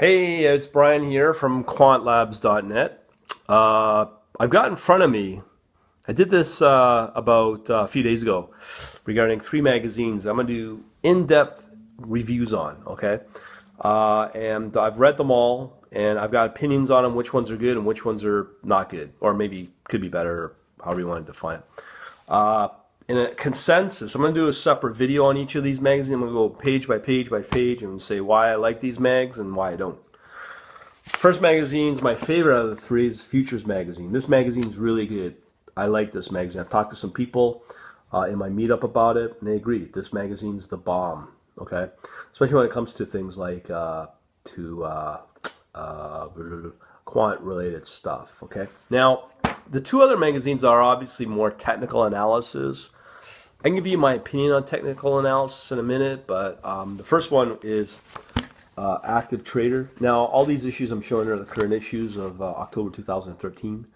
Hey, it's Brian here from quantlabs.net. I've got in front of me, I did this about a few days ago regarding three magazines I'm going to do in-depth reviews on, okay? And I've read them all, and I've got opinions on them, which ones are good and which ones are not good, or maybe could be better, or however you want to define it. Uh, in a consensus, I'm going to do a separate video on each of these magazines. I'm going to go page by page by page and say why I like these mags and why I don't. First magazine's my favorite out of the three is Futures magazine. This magazine's really good. I like this magazine. I've talked to some people in my meetup about it, and they agree. This magazine's the bomb. Okay, especially when it comes to things like quant-related stuff. Okay, now the two other magazines are obviously more technical analysis. I can give you my opinion on technical analysis in a minute, but the first one is Active Trader. Now, all these issues I'm showing are the current issues of October 2013.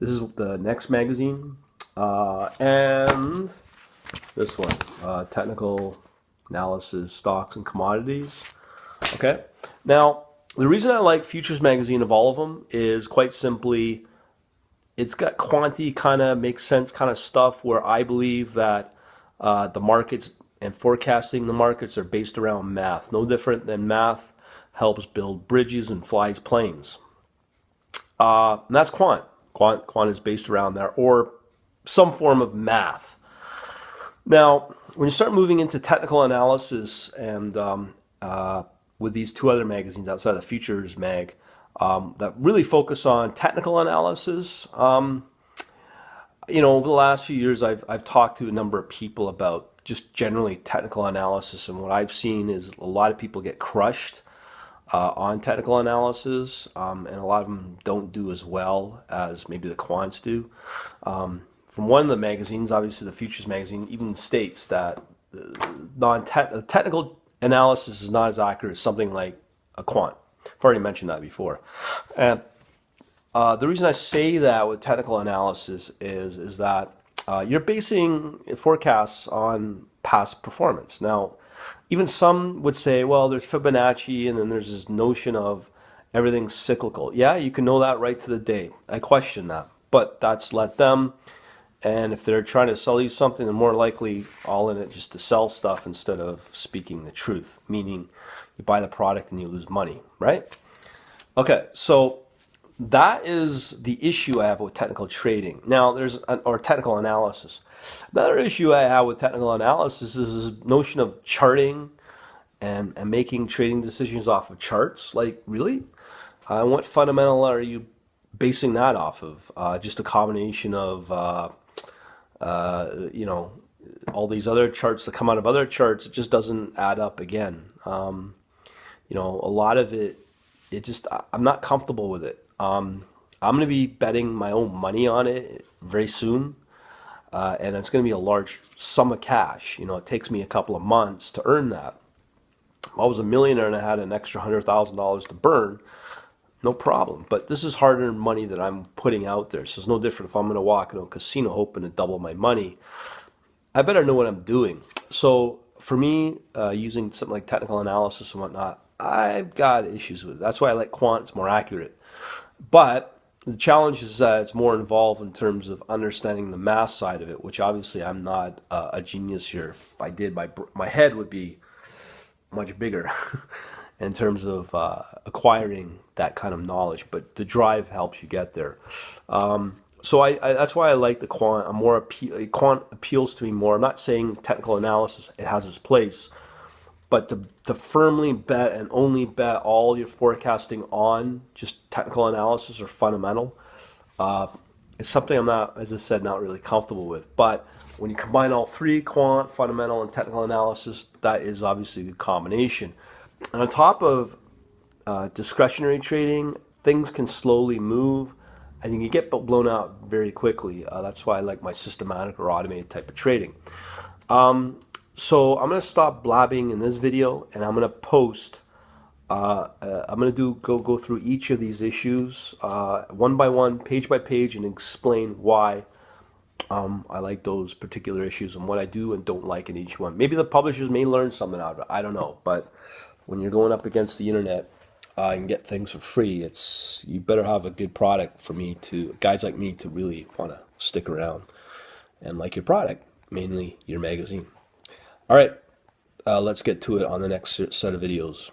This is the next magazine, and this one, Technical Analysis, Stocks and Commodities. Okay. Now, the reason I like Futures magazine of all of them is quite simply, it's got Quanti kind of makes sense kind of stuff where I believe that the markets and forecasting the markets are based around math. No different than math helps build bridges and flies planes. And that's quant. Quant is based around there, or some form of math. Now, when you start moving into technical analysis and with these two other magazines outside the Futures mag that really focus on technical analysis, over the last few years, I've talked to a number of people about just generally technical analysis, and what I've seen is a lot of people get crushed on technical analysis, and a lot of them don't do as well as maybe the quants do. From one of the magazines, obviously the Futures magazine, even states that technical analysis is not as accurate as something like a quant. I've already mentioned that before. And the reason I say that with technical analysis is that you're basing forecasts on past performance. Now, even some would say, well, there's Fibonacci, and then there's this notion of everything's cyclical. Yeah, you can know that right to the day. I question that, but that's let them. And if they're trying to sell you something, they're more likely all in it just to sell stuff instead of speaking the truth, meaning you buy the product and you lose money, right? Okay, so that is the issue I have with technical trading. Now, or technical analysis. Another issue I have with technical analysis is this notion of charting and making trading decisions off of charts. Like, really? What fundamental are you basing that off of? Just a combination of, all these other charts that come out of other charts. It just doesn't add up again. A lot of it, I'm not comfortable with it. I'm going to be betting my own money on it very soon, and it's going to be a large sum of cash. It takes me a couple of months to earn that. If I was a millionaire and I had an extra $100,000 to burn, no problem. But this is hard-earned money that I'm putting out there, so it's no different if I'm going to walk into a casino hoping to double my money. I better know what I'm doing. So for me, using something like technical analysis and whatnot, I've got issues with it. That's why I like quant. It's more accurate. But the challenge is that it's more involved in terms of understanding the math side of it, which obviously I'm not a genius here. If I did, my head would be much bigger in terms of acquiring that kind of knowledge. But the drive helps you get there. So that's why I like the quant. Quant appeals to me more. I'm not saying technical analysis, it has its place. But to firmly bet and only bet all your forecasting on just technical analysis or fundamental is something I'm not, as I said, not really comfortable with. But when you combine all three, quant, fundamental, and technical analysis, that is obviously a good combination. And on top of discretionary trading, things can slowly move. I think you get blown out very quickly. That's why I like my systematic or automated type of trading. So I'm going to stop blabbing in this video, and I'm going to post, I'm going to go through each of these issues one by one, page by page, and explain why I like those particular issues and what I do and don't like in each one. Maybe the publishers may learn something out of it. I don't know. But when you're going up against the internet, and get things for free, you better have a good product for guys like me to really want to stick around and like your product, mainly your magazine. All right, let's get to it on the next set of videos.